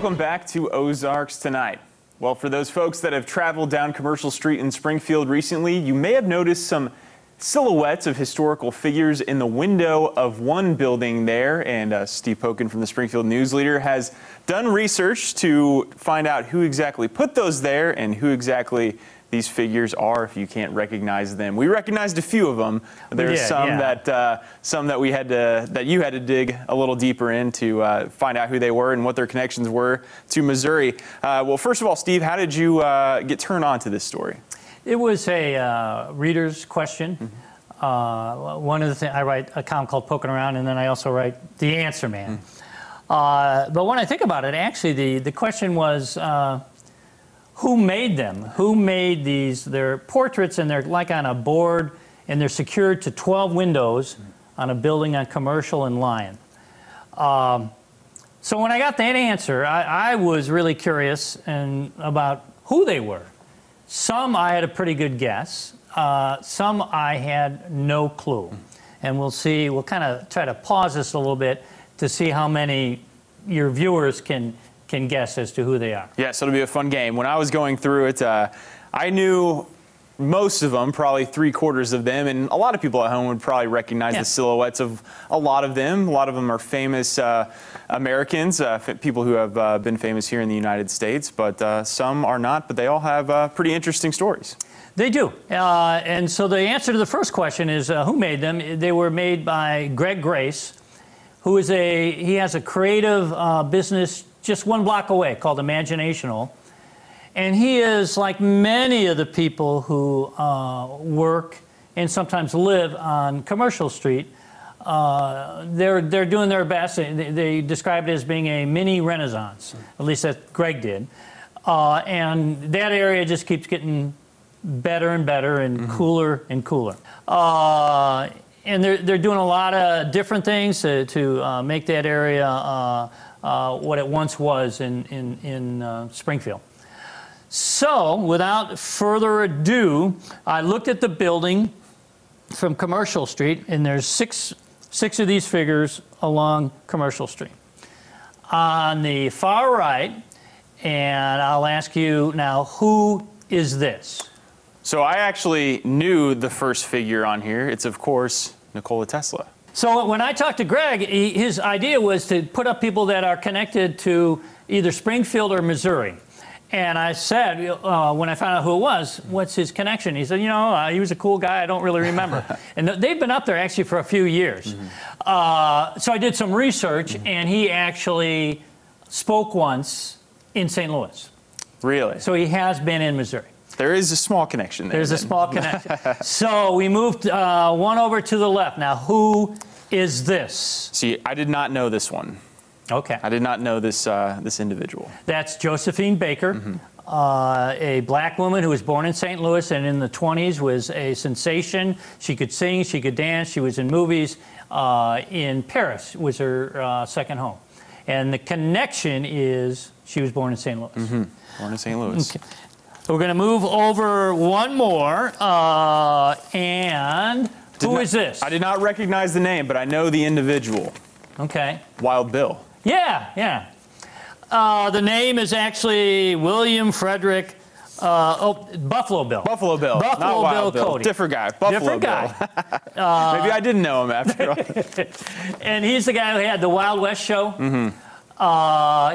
Welcome back to Ozarks Tonight. Well, for those folks that have traveled down Commercial Street in Springfield recently, you may have noticed some silhouettes of historical figures in the window of one building there. And Steve Pokin from the Springfield News Leader has done research to find out who exactly put those there and who exactly these figures are, if you can't recognize them. We recognized a few of them. There's some that we had to, that you had to dig a little deeper in to find out who they were and what their connections were to Missouri. Well, first of all, Steve, how did you get turned on to this story? It was a reader's question. One of the things, I write a column called Poking Around, and then I also write The Answer Man. But when I think about it, actually, the question was, who made them? Who made these? They're portraits, and they're like on a board, and they're secured to 12 windows on a building on Commercial and Lyon. So when I got that answer, I was really curious about who they were. Some I had a pretty good guess. Some I had no clue. And we'll see, we'll kind of try to pause this a little bit to see how many your viewers can guess as to who they are. Yeah, so it'll be a fun game. When I was going through it, I knew most of them, probably 3/4 of them, and a lot of people at home would probably recognize the silhouettes of a lot of them. A lot of them are famous Americans, people who have been famous here in the United States, but some are not, but they all have pretty interesting stories. They do. And so the answer to the first question is who made them? They were made by Greg Grace, who is he has a creative business just one block away called Imaginational. And he is like many of the people who work and sometimes live on Commercial Street. They're doing their best. They described it as being a mini Renaissance. At least that Greg did. And that area just keeps getting better and better and cooler and cooler. And they're doing a lot of different things to make that area what it once was in Springfield. So, without further ado, I looked at the building from Commercial Street, and there's six of these figures along Commercial Street. On the far right, and I'll ask you now, who is this? So I actually knew the first figure on here. It's, of course, Nikola Tesla. So when I talked to Greg, his idea was to put up people that are connected to either Springfield or Missouri. And I said, when I found out who it was, what's his connection? He said, you know, he was a cool guy, I don't really remember. And they've been up there actually for a few years. So I did some research, and he actually spoke once in St. Louis. Really? So he has been in Missouri. There is a small connection there. There's a small connection. So we moved one over to the left. Now, who is this? See, I did not know this one. Okay. I did not know this this individual. That's Josephine Baker, a black woman who was born in St. Louis and in the 20s was a sensation. She could sing, she could dance, she was in movies. In Paris was her second home. And the connection is she was born in St. Louis. Born in St. Louis. Okay. We're going to move over one more, and who is this? I did not recognize the name, but I know the individual. Okay. Wild Bill. Yeah. The name is actually William Frederick, Buffalo Bill. Buffalo Bill. Buffalo not Wild Bill Bill. Cody. Different guy. Buffalo Bill. Maybe I didn't know him after all. And he's the guy who had the Wild West show.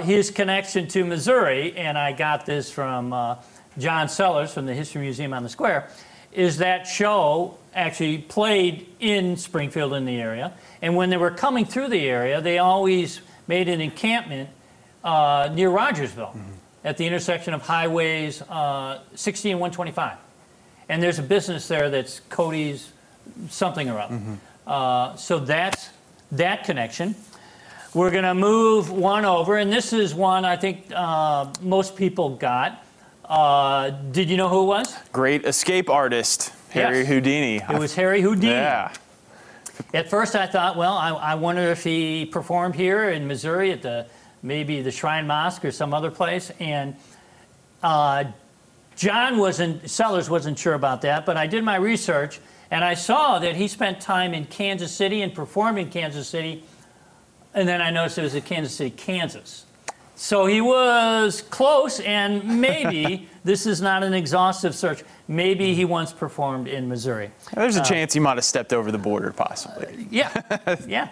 His connection to Missouri, and I got this from John Sellers from the History Museum on the Square, is that show actually played in Springfield in the area. And when they were coming through the area, they always made an encampment near Rogersville at the intersection of highways 60 and 125. And there's a business there that's Cody's something or other. So that's that connection. We're going to move one over, and this is one I think most people got. Did you know who it was? Great escape artist, Harry Houdini. It was Harry Houdini. Yeah. At first I thought, well, I wonder if he performed here in Missouri at maybe the Shrine Mosque or some other place. And Sellers wasn't sure about that, but I did my research, and I saw that he spent time in Kansas City and performed in Kansas City, and then I noticed it was at Kansas City, Kansas. So he was close, and maybe, this is not an exhaustive search, maybe he once performed in Missouri. There's a chance he might have stepped over the border, possibly. Yeah, yeah.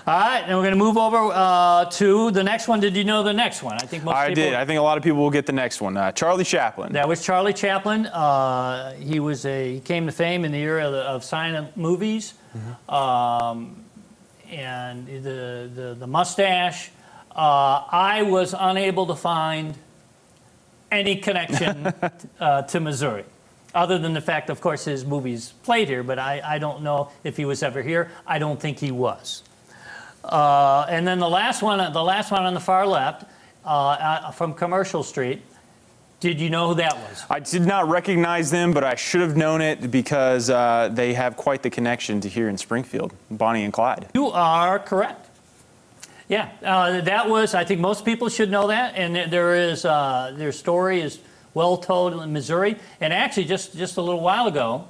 All right, and we're going to move over to the next one. Did you know the next one? I think most people... I did. I think a lot of people will get the next one. Charlie Chaplin. That was Charlie Chaplin. He came to fame in the era of silent movies, and the mustache. I was unable to find any connection to Missouri, other than the fact, of course, his movies played here, but I don't know if he was ever here. I don't think he was. And then the last one on the far left, from Commercial Street, did you know who that was? I did not recognize them, but I should have known it because they have quite the connection to here in Springfield, Bonnie and Clyde. You are correct. Yeah, that was, I think most people should know that, and their story is well told in Missouri. And actually, just a little while ago,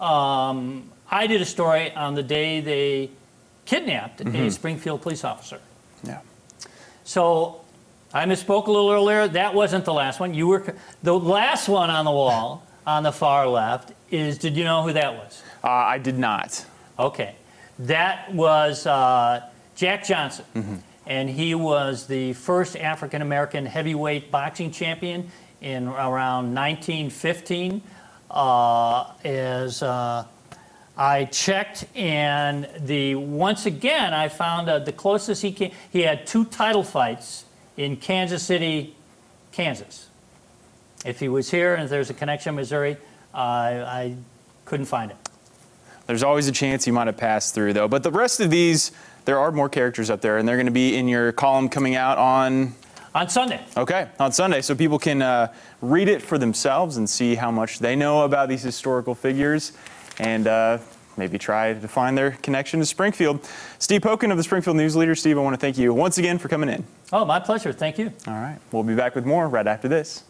I did a story on the day they kidnapped a Springfield police officer. Yeah. So I misspoke a little earlier. That wasn't the last one. The last one on the wall on the far left is, did you know who that was? I did not. Okay. That was Jack Johnson. And he was the first African-American heavyweight boxing champion in around 1915. I checked, and once again, I found the closest he came. He had 2 title fights in Kansas City, Kansas. If he was here and if there's a connection, Missouri, I couldn't find it. There's always a chance he might have passed through, though. But the rest of these, there are more characters up there, and they're going to be in your column coming out on... On Sunday. Okay, on Sunday, so people can read it for themselves and see how much they know about these historical figures, and maybe try to find their connection to Springfield. Steve Pokin of the Springfield News Leader. Steve, I want to thank you once again for coming in. Oh, my pleasure. Thank you. All right, we'll be back with more right after this.